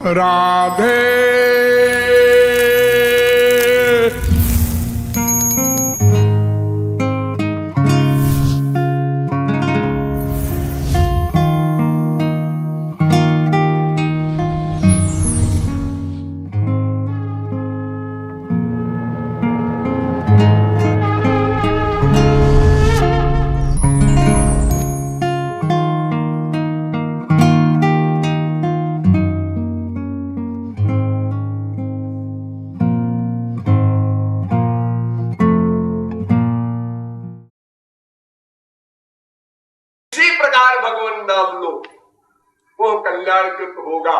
राधे इसी प्रकार भगवान नाम लो, वो कल्याणकृत होगा।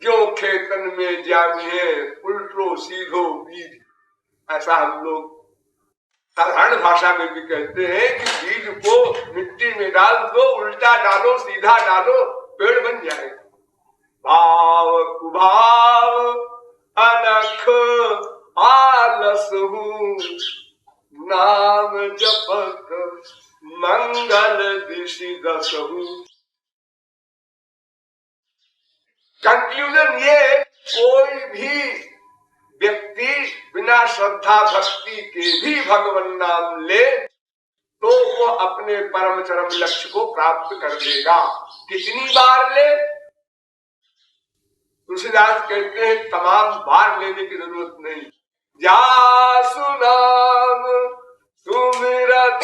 जो खेतन में जामिए उल्टो सीधो बीज, ऐसा हम लोग साधारण भाषा में भी कहते हैं कि बीज को मिट्टी में डाल दो, उल्टा डालो सीधा डालो, पेड़ बन जाएगा। भाव कुभाव अनख आलस हूँ, नाम जपत मंगल दिशि दसहु। कंक्लूजन ये, कोई भी व्यक्ति बिना श्रद्धा भक्ति के भी भगवान नाम ले तो वो अपने परम चरम लक्ष्य को प्राप्त कर लेगा। कितनी बार ले? तुलसीदास कहते हैं तमाम बार लेने की जरूरत नहीं। जासु नाम सुमिरत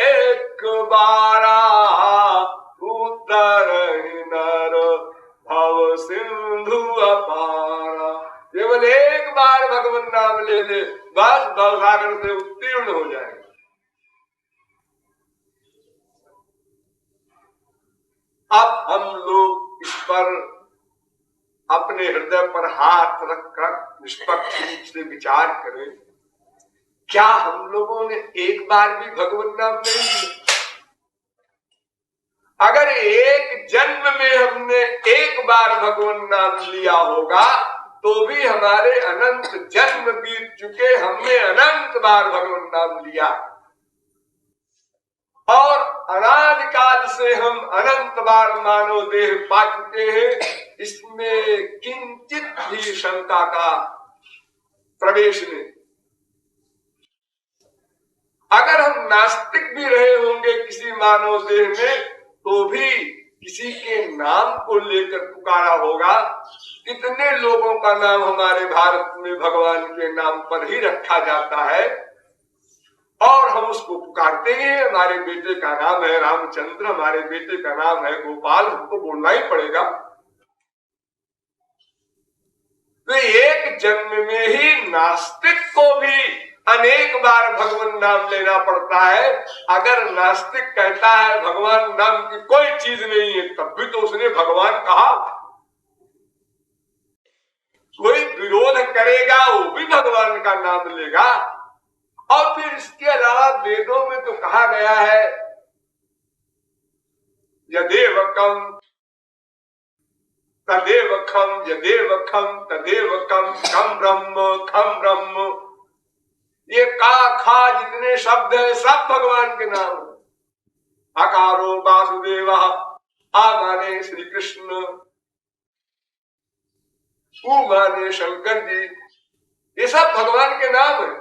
एक बारा, उतर नर भव सिंधु अपारा। केवल एक बार भगवान नाम ले ले, बस भवसागर से उत्तीर्ण हो जाएगा। अब हम लोग इस पर अपने हृदय पर हाथ रखकर निष्पक्ष रूप से विचार करें, क्या हम लोगों ने एक बार भी भगवान नाम नहीं लिया? अगर एक जन्म में हमने एक बार भगवान नाम लिया होगा तो भी हमारे अनंत जन्म बीत चुके, हमने अनंत बार भगवान नाम लिया और अनादिकाल से हम अनंत बार मानव देह पा चुके हैं। इसमें किंचित भी शंका का प्रवेश नहीं। अगर हम नास्तिक भी रहे होंगे किसी मानव देह में तो भी किसी के नाम को लेकर पुकारा होगा। कितने लोगों का नाम हमारे भारत में भगवान के नाम पर ही रखा जाता है और हम उसको पुकारते हैं। हमारे बेटे का नाम है रामचंद्र, हमारे बेटे का नाम है गोपाल, हमको बोलना ही पड़ेगा। तो एक जन्म में ही नास्तिक को भी अनेक बार भगवान नाम लेना पड़ता है। अगर नास्तिक कहता है भगवान नाम की कोई चीज नहीं है, तब भी तो उसने भगवान कहा। कोई विरोध करेगा वो भी भगवान का नाम लेगा। और फिर इसके अलावा वेदों में तो कहा गया है यदेव कम तदेव खम, यदेव खम तदेव कम, खम ब्रह्म। ये का खा जितने शब्द है सब भगवान के नाम है। अकारो वासुदेव, आ माने श्री कृष्ण, उ माने शंकर जी, ये सब भगवान के नाम है।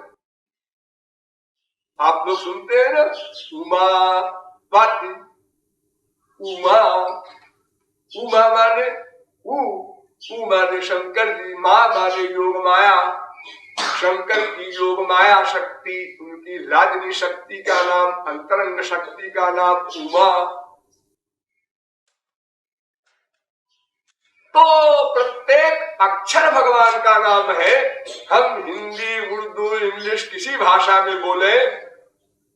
आप लोग सुनते हैं ना, उमा पाती, उमा, उमा माने उ माने शंकर जी, माँ माने योग माया। शंकर की योग माया शक्ति, उनकी राजनी शक्ति का नाम, अंतरंग शक्ति का नाम उमा। तो प्रत्येक अक्षर भगवान का नाम है। हम हिंदी उर्दू इंग्लिश किसी भाषा में बोले,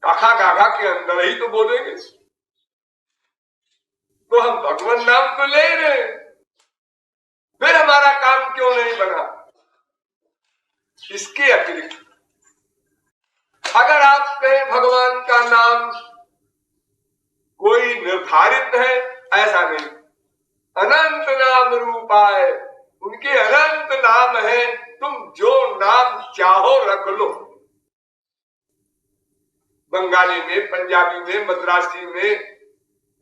काखा गाघा के अंदर ही तो बोलेंगे। तो हम भगवान नाम तो ले रहे, फिर हमारा काम क्यों नहीं बना? इसके अतिरिक्त अगर आप कहें भगवान का नाम कोई निर्धारित है, ऐसा नहीं। अनंत नाम रूपाय, उनके अनंत नाम है, तुम जो नाम चाहो रख लो। बंगाली में, पंजाबी में, मद्रासी में,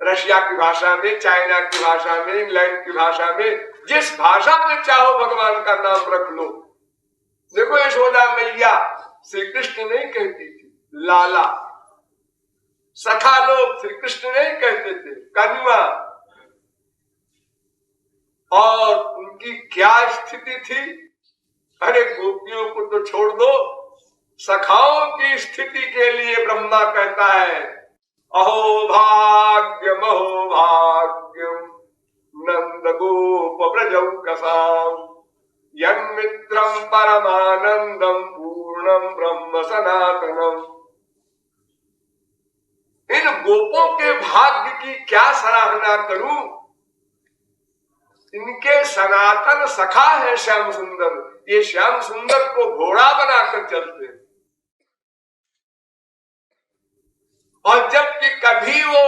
रशिया की भाषा में, चाइना की भाषा में, इंग्लैंड की भाषा में, जिस भाषा में चाहो भगवान का नाम रख लो। देखो यशोदा मैया श्री कृष्ण नहीं कहती थी लाला, सखा लोग श्री कृष्ण नहीं कहते थे कन्वा। और उनकी क्या स्थिति थी, अरे गोपियों को तो छोड़ दो, सखाओं की स्थिति के लिए ब्रह्मा कहता है अहो भाग्यम अहो भाग्यम नंद गोप ब्रजौ कसाम यं मित्रम परमानंदम पूर्णम ब्रह्म सनातनम। इन गोपों के भाग्य की क्या सराहना करूं, इनके सनातन सखा है श्याम सुंदर। ये श्याम सुंदर को घोड़ा बनाकर चलते हैं, और जबकि कभी वो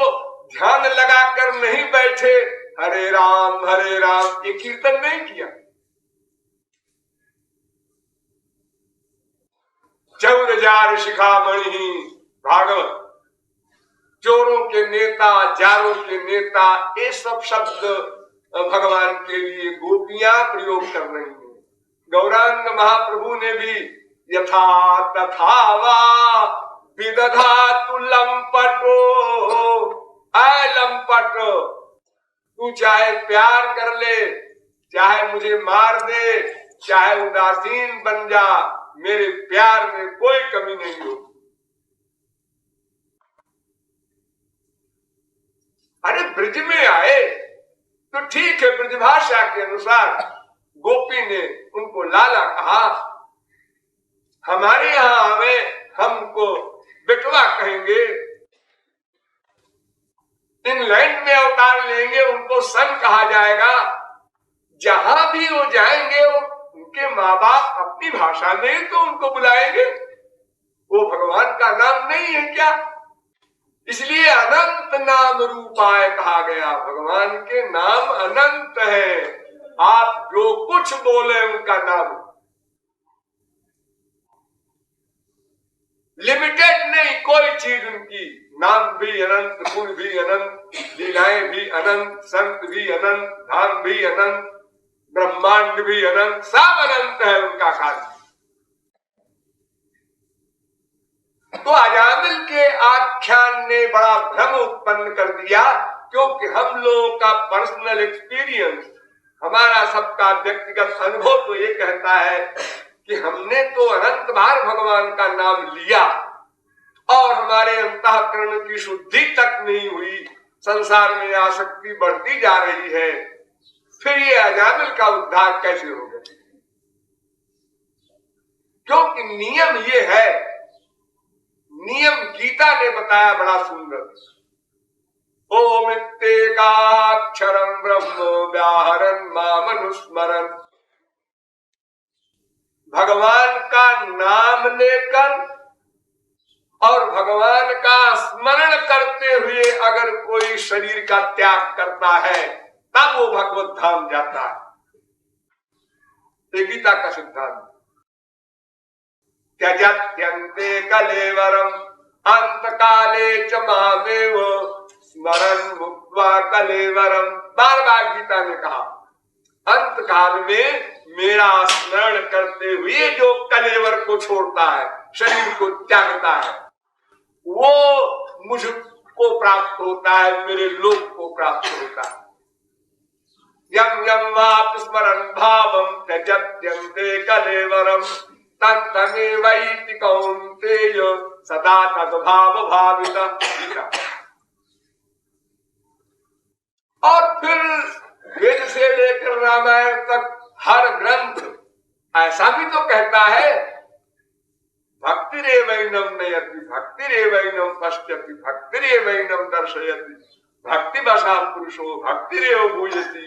ध्यान लगाकर नहीं बैठे, हरे राम ये कीर्तन नहीं किया। चौरजार शिखामणि भागवत, चोरों के नेता, जारों के नेता, ये सब शब्द भगवान के लिए गोपियां प्रयोग कर रही हैं। गौरांग महाप्रभु ने भी यथा तथा वा विदधातु लंपटो, आय लंपट, तू चाहे प्यार कर ले, चाहे मुझे मार दे, चाहे उदासीन बन जा, मेरे प्यार में कोई कमी नहीं होगी। अरे ब्रज में आए तो ठीक है, ब्रजभाषा के अनुसार गोपी ने उनको लाला कहा। हमारे यहां हमें हमको बेटवा कहेंगे, इंग्लैंड में अवतार लेंगे उनको सन कहा जाएगा। जहां भी वो जाएंगे उनके माँ बाप अपनी भाषा में तो उनको बुलाएंगे। वो भगवान का नाम नहीं है क्या? इसलिए अनंत नाम रूपाय कहा गया। भगवान के नाम अनंत है, आप जो कुछ बोले उनका नाम लिमिटेड नहीं, कोई चीज उनकी। नाम भी अनंत, गुण भी अनंत, लीलाएं भी अनंत, संत भी अनंत, धाम भी अनंत, ब्रह्मांड भी अनंत, सब अनंत है उनका कार्य। तो अजामिल के आख्यान ने बड़ा भ्रम उत्पन्न कर दिया, क्योंकि हम लोगों का पर्सनल एक्सपीरियंस, हमारा सबका व्यक्तिगत अनुभव तो ये कहता है कि हमने तो अनंत बार भगवान का नाम लिया और हमारे अंतःकरण की शुद्धि तक नहीं हुई, संसार में आसक्ति बढ़ती जा रही है। फिर ये अजामिल का उद्धार कैसे होगा? क्योंकि नियम ये है, नियम गीता ने बताया बड़ा सुंदर। ओम इत्येकाक्षरं ब्रह्म व्याहरन् मामनुस्मरन्। भगवान का नाम लेकर और भगवान का स्मरण करते हुए अगर कोई शरीर का त्याग करता है तब वो भगवत धाम जाता है। ये गीता का सिद्धांत। त्यजत्यन्ते कलेवरम अंतकाले च मामेव स्मरन् मुक्त्वा कलेवरम। बार बार गीता ने कहा, अंत काल में मेरा स्मरण करते हुए जो कलेवर को छोड़ता है, शरीर को त्यागता है, वो मुझको प्राप्त होता है, मेरे लोक को प्राप्त होता है। यम यम वाप स्मरन् भावम त्यजत्यन्ते कलेवरम तत्तमेवैति कौन्तेय सदा तद्भाव भाविता। और फिर वेद से लेकर रामायण तक हर ग्रंथ ऐसा भी तो कहता है, भक्तिरेवैनम नयति भक्तिरेवैनम पश्यति भक्तिरेवैनम दर्शयति भक्तिवशा पुरुषो भक्तिरेव भूयति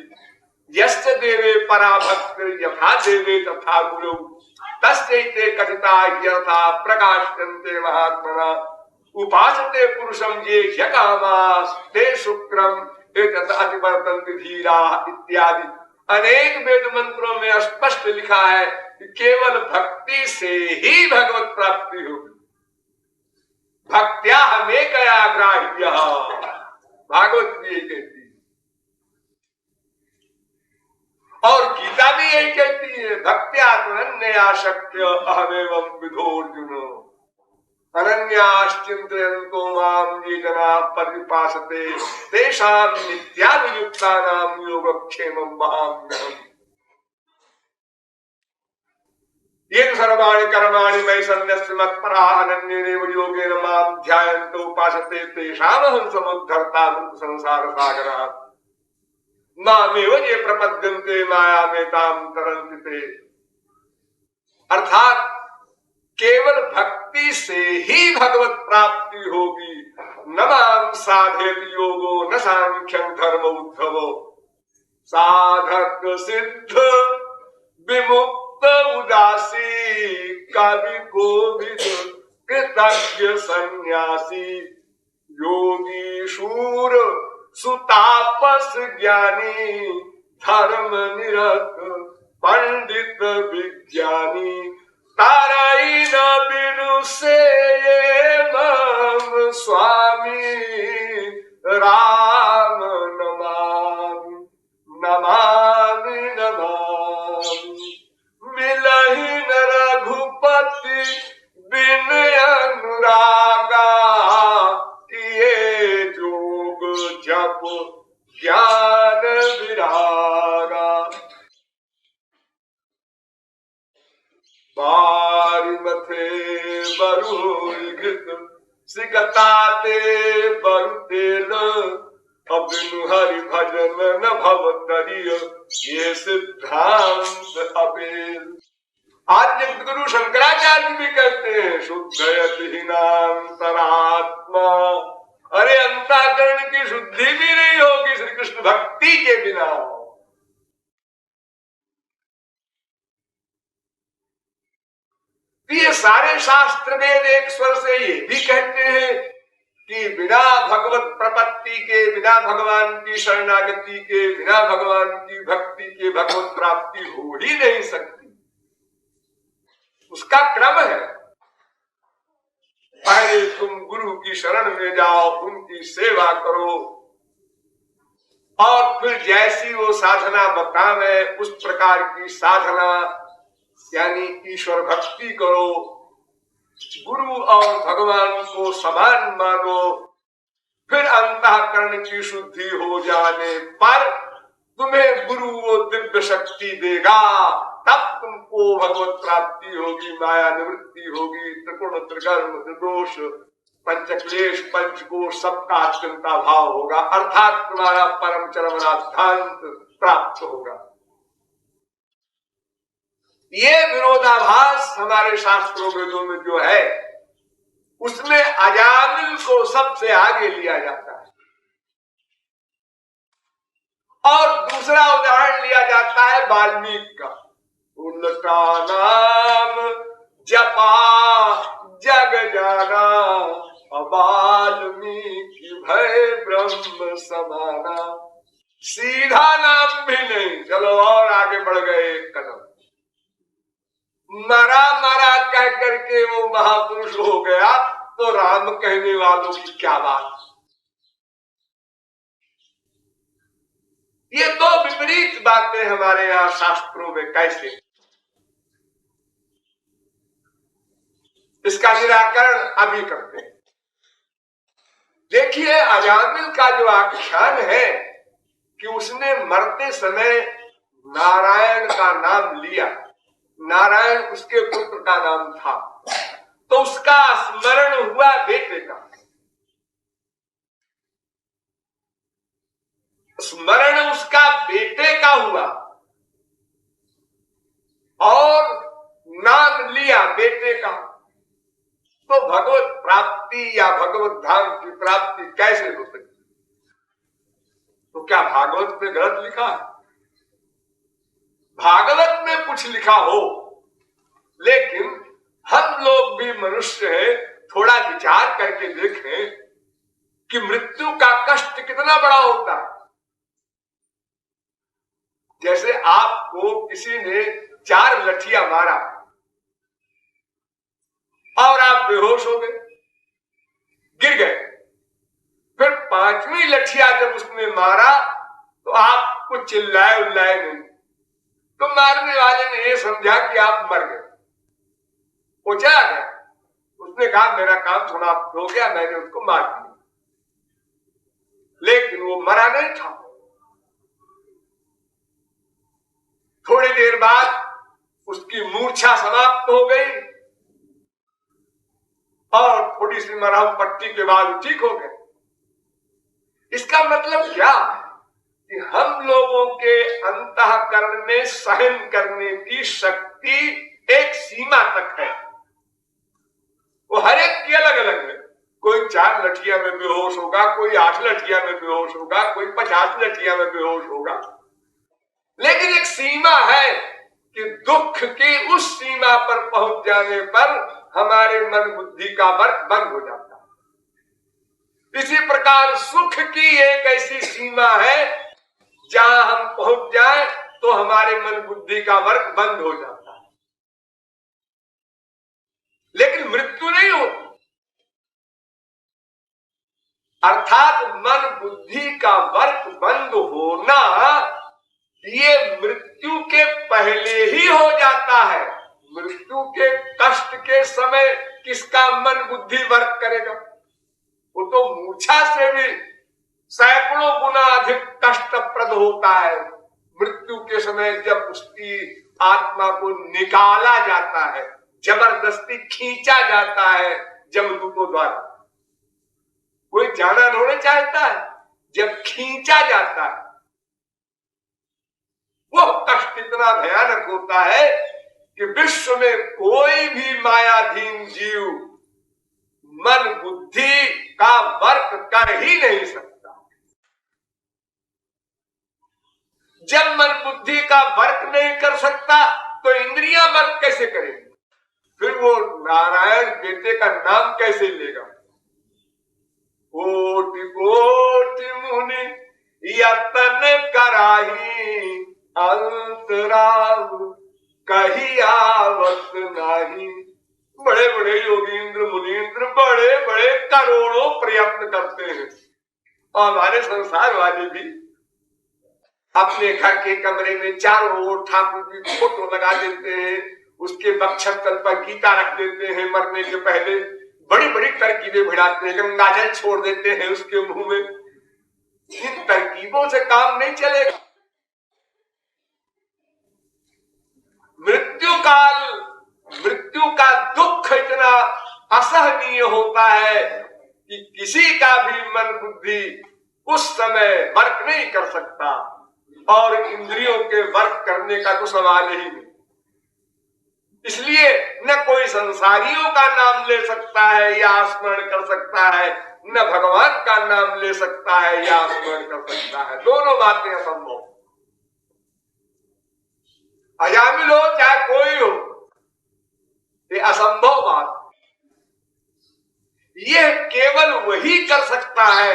यस्य देवे परा भक्ति यथा देवे तथा गुरु तस्यैते कथिता यथा प्रकाशन्ते महात्मना उपासते पुरुषं ये यकामास्ते शुक्रम एतत् अतिवर्तन्ते धीरा इत्यादि अनेक वेद मंत्रों में स्पष्ट लिखा है कि केवल भक्ति से ही भगवत प्राप्ति होगी। भक्त्या हमें गया ग्राह्य, भागवत भी यही कहती है और गीता भी यही कहती है, भक्त्यात्मन्याशक्य अहमेवं विधोर्जुन अनन्याश्चिन्तयन्तो मां ये जनाः पर्युपासते तेषां नित्याभियुक्तानां योगक्षेमं वहाम्यहम्। ये सर्वाणि कर्माणि मयि सन्न्यस्य मत्पराः अनन्येनैव योगेन मां ध्यायन्तो उपासते तेषामहं समुद्धर्ता संसारसागरात् मामेव ये प्रपद्यन्ते मायामेतां तरन्ति ते। अर्थात केवल भक्ति से ही भगवत प्राप्ति होगी। न मां साधयति योगो न सांख्यं धर्म उद्धवो साधक सिद्ध विमुक्त उदासी कवि कोविद कृतज्ञ सन्यासी योगी शूर सुतापस ज्ञानी धर्म निरत पंडित विज्ञानी ताराई न बिनु से मम स्वामी राम नमामि नमामि नमामि। मिलहि न रघुपति बिन अनुरागा किए जोग जप ज्ञान विरागा। बारी मथे बरुघृत सिकताते बरु तेल अबिनु हरि भजन न भव तरिय ये सिद्धांत अपेल। आज जगत गुरु शंकराचार्य भी कहते हैं शुद्धयति हीनांतरात्मा। अरे अंतःकरण की शुद्धि भी नहीं होगी श्री कृष्ण भक्ति के बिना। ये सारे शास्त्र वेद एक स्वर से ये भी कहते हैं कि बिना भगवत प्रपत्ति के, बिना भगवान की शरणागति के, बिना भगवान की भक्ति के भगवत प्राप्ति हो ही नहीं सकती। उसका क्रम है, पहले तुम गुरु की शरण में जाओ, उनकी सेवा करो और फिर जैसी वो साधना बतावे उस प्रकार की साधना यानी ईश्वर भक्ति करो। गुरु और भगवान को समान मानो। फिर अंतःकरण की शुद्धि हो जाने पर तुम्हें गुरु वो दिव्य शक्ति देगा, तब तुमको भगवत प्राप्ति होगी, माया निवृत्ति होगी, त्रिगुण त्रिकर्म त्रिदोष पंचक्लेश पंचकोश सबका अत्यंता भाव होगा, अर्थात तुम्हारा परम चरम राधांत प्राप्त होगा। ये विरोधाभास हमारे शास्त्रों वेदों में जो है उसमें अजामिल को सबसे आगे लिया जाता है और दूसरा उदाहरण लिया जाता है वाल्मीकि का। उनका नाम जपा जग जाना वाल्मीकि भय ब्रह्म समाना। सीधा नाम भी नहीं, चलो और आगे बढ़ गए एक कदम। मरा मरा कह करके वो महापुरुष हो गया तो राम कहने वालों की क्या बात। ये दो विपरीत बातें हमारे यहाँ शास्त्रों में कैसे। इसका निराकरण अभी करते हैं। देखिए अजामिल का जो आख्यान है कि उसने मरते समय नारायण का नाम लिया, नारायण उसके पुत्र का नाम था, तो उसका स्मरण हुआ बेटे का। स्मरण उसका बेटे का हुआ और नाम लिया बेटे का, तो भगवत प्राप्ति या भगवत धाम की प्राप्ति कैसे हो सकती। तो क्या भागवत में गलत लिखा है? भागवत में कुछ लिखा हो, लेकिन हम लोग भी मनुष्य हैं, थोड़ा विचार करके देखें कि मृत्यु का कष्ट कितना बड़ा होता है। जैसे आपको किसी ने 4 लठियां मारा और आप बेहोश हो गए, गिर गए, फिर पांचवी लठिया जब उसने मारा तो आपको चिल्लाए उल्लाए नहीं, तो मारने वाले ने ये समझा कि आप मर गए, वो चला गया। उसने कहा मेरा काम समाप्त हो गया, मैंने उसको मार दिया, लेकिन वो मरा नहीं था। थोड़ी देर बाद उसकी मूर्छा समाप्त हो गई और थोड़ी सी मरहम पट्टी के बाद ठीक हो गए। इसका मतलब क्या है कि हम लोगों के अंतःकरण में सहन करने की शक्ति एक सीमा तक है। वो हर एक की अलग अलग है। कोई 4 लठिया में बेहोश होगा, कोई 8 लठिया में बेहोश होगा, कोई 50 लठिया में बेहोश होगा, लेकिन एक सीमा है कि दुख की उस सीमा पर पहुंच जाने पर हमारे मन बुद्धि का वर्क बंद हो जाता है। इसी प्रकार सुख की एक ऐसी सीमा है जहां हम पहुंच जाए तो हमारे मन बुद्धि का वर्क बंद हो जाता है, लेकिन मृत्यु नहीं होती। अर्थात मन बुद्धि का वर्क बंद होना ये मृत्यु के पहले ही हो जाता है। मृत्यु के कष्ट के समय किसका मन बुद्धि वर्क करेगा? वो तो मूर्छा से भी सैकड़ों गुना अधिक कष्टप्रद होता है मृत्यु के समय, जब उसकी आत्मा को निकाला जाता है, जबरदस्ती खींचा जाता है जमदूतों द्वारा। कोई जाना नहीं चाहता है, जब खींचा जाता है वो कष्ट इतना भयानक होता है कि विश्व में कोई भी मायाधीन जीव मन बुद्धि का वर्क कर ही नहीं सकता। जब मन बुद्धि का वर्क नहीं कर सकता तो इंद्रियां वर्क कैसे करेंगी? फिर वो नारायण बेटे का नाम कैसे लेगा? कोटि कोटि मुनि यतन कराही, अंतराल कही आवत नाही। बड़े बड़े योगींद्र मुनींद्र बड़े बड़े करोड़ों प्रयत्न करते हैं, और हमारे संसार वाले भी अपने घर के कमरे में चारों ओर ठाकुर की फोटो लगा देते हैं, उसके वक्षस्थल पर गीता रख देते हैं, मरने के पहले बड़ी बड़ी तरकीबें भिड़ाते हैं, गंगाजल छोड़ देते हैं उसके मुंह में। इन तरकीबों से काम नहीं चलेगा। मृत्यु का दुख इतना असहनीय होता है कि किसी का भी मन बुद्धि उस समय वर्क नहीं कर सकता, और इंद्रियों के वर्क करने का तो सवाल ही नहीं। इसलिए न कोई संसारियों का नाम ले सकता है या स्मरण कर सकता है, न भगवान का नाम ले सकता है या स्मरण कर सकता है। दोनों बातें असंभव। अजामिल हो चाहे कोई हो, ये असंभव बात। यह केवल वही कर सकता है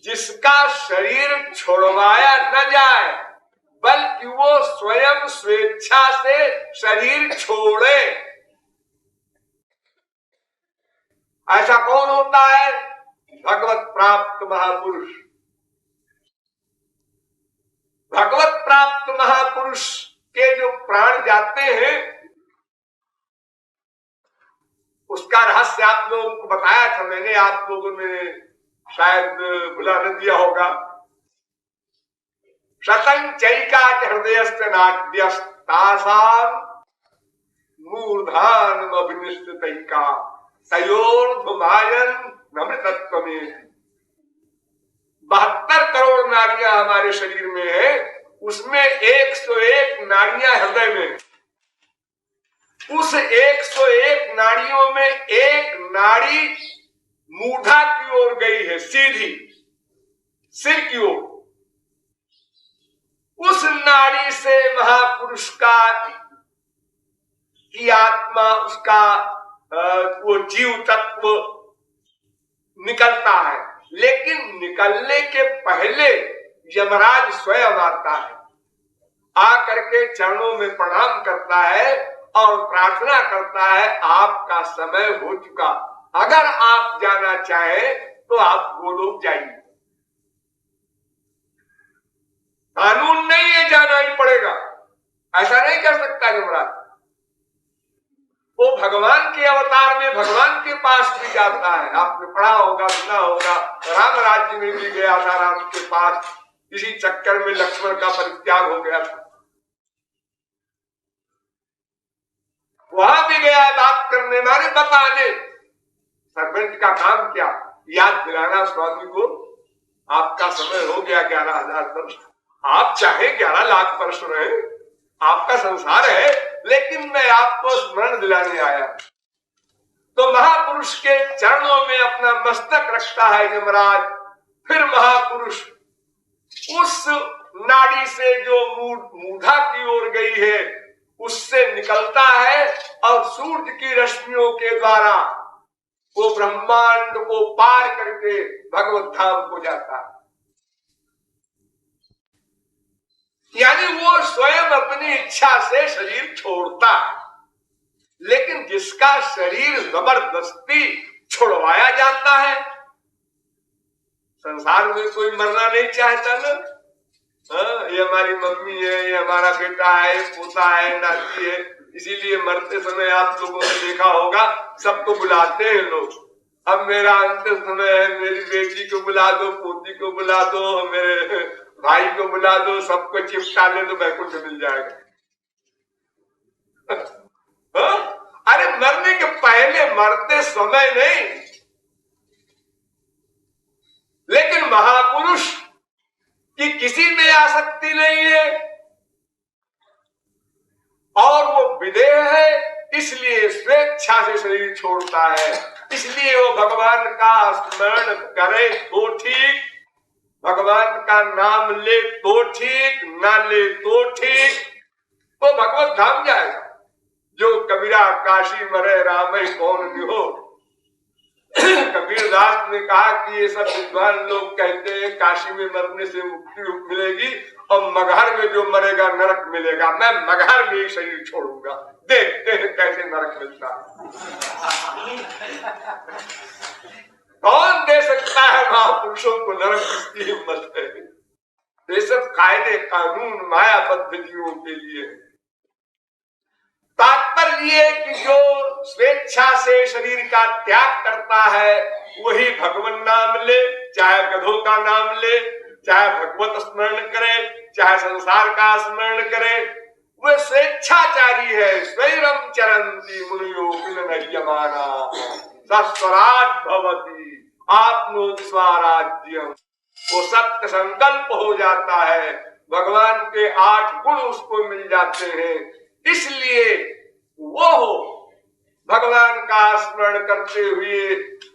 जिसका शरीर छोड़वाया न जाए, बल्कि वो स्वयं स्वेच्छा से शरीर छोड़े। ऐसा कौन होता है? भगवत प्राप्त महापुरुष। भगवत प्राप्त महापुरुष के जो प्राण जाते हैं उसका रहस्य आप लोगों को बताया था मैंने, आप लोगों ने शायद भुला न दिया होगा। शतंचैका हृदयस्थ नाट्यस्तासाम मूर्धान अभिनिष्ठितैका तयोर्धुमायन नमृतत्वमेति। 72 करोड़ नाड़ियां हमारे शरीर में है, उसमें 101 नाड़ियां हृदय में। उस 101 नाड़ियों में एक नाड़ी मूर्धा की ओर गई है, सीधी सिर की ओर। उस नाड़ी से महापुरुष का की आत्मा, उसका वो जीव तत्व निकलता है, लेकिन निकलने के पहले यमराज स्वयं आता है, आकर के चरणों में प्रणाम करता है और प्रार्थना करता है, आपका समय हो चुका, अगर आप जाना चाहें तो आप गोलोक जाइए। कानून नहीं है, जाना ही पड़ेगा, ऐसा नहीं कर सकता यमराज। वो भगवान के अवतार में भगवान के पास भी जाता है। आपने पढ़ा होगा, सुना होगा, राम राज्य में भी गया था राम के पास, इसी चक्कर में लक्ष्मण का परित्याग हो गया था। वहां भी गया बात करने, मारे बताने। सरपंच का काम क्या, याद दिलाना स्वामी को, आपका समय हो गया 11,000 वर्ष, आप चाहे 11 लाख वर्ष रहे, आपका संसार है, लेकिन मैं आपको स्मरण दिलाने आया। तो महापुरुष के चरणों में अपना मस्तक रखता है यमराज। फिर महापुरुष उस नाड़ी से जो मूढ़ा की ओर गई है उससे निकलता है और सूर्य की रश्मियों के द्वारा वो ब्रह्मांड को पार करके भगवत धाम को जाता है। यानी वो स्वयं अपनी इच्छा से शरीर छोड़ता है, लेकिन जिसका शरीर जबरदस्ती छुड़वाया जाता है, संसार में कोई मरना नहीं चाहता ना। ये हमारी मम्मी है, ये हमारा बेटा है, पोता है, नाती है, इसीलिए मरते समय आप लोगों ने देखा होगा सबको बुलाते हैं लोग। अब मेरा अंतिम समय है, मेरी बेटी को बुला दो, पोती को बुला दो, मेरे भाई को बुला दो, सबको चिपका ले तो बैकुंठ मिल जाएगा। अरे मरने के पहले, मरते समय नहीं। लेकिन महापुरुष की किसी में आसक्ति नहीं है और वो विदेह है, इसलिए स्वेच्छा से शरीर छोड़ता है। इसलिए वो भगवान का स्मरण करे तो ठीक, भगवान का नाम ले तो ठीक, ना ले तो ठीक, तो भगवत धाम जाएगा। जो कबीरा काशी मरे राम कौन हो, कबीरदास ने कहा कि ये सब विद्वान लोग कहते हैं काशी में मरने से मुक्ति मिलेगी और मगहर में जो मरेगा नरक मिलेगा। मैं मगहर में ही शरीर छोड़ूंगा, देखते हैं कैसे नरक मिलता है। कौन दे सकता है महापुरुषों को नरक, इसकी हिम्मत है। ये सब कायदे कानून मायाबद्ध जीवों के लिए। तात्पर्य कि जो स्वेच्छा से शरीर का त्याग करता है वही भगवान नाम ले, चाहे गधों का नाम ले, चाहे भगवत स्मरण करे, चाहे संसार का स्मरण करे, वह स्वेच्छाचारी है। स्वैरम चरंती मुनियो विनयमाना सस्वराट भवति आप्नोति स्वराज्यम। वो सत्य संकल्प हो जाता है, भगवान के 8 गुण उसको मिल जाते हैं। इसलिए वो भगवान का स्मरण करते हुए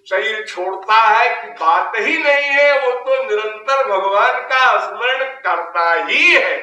शरीर छोड़ता है कि बात ही नहीं है, वो तो निरंतर भगवान का स्मरण करता ही है।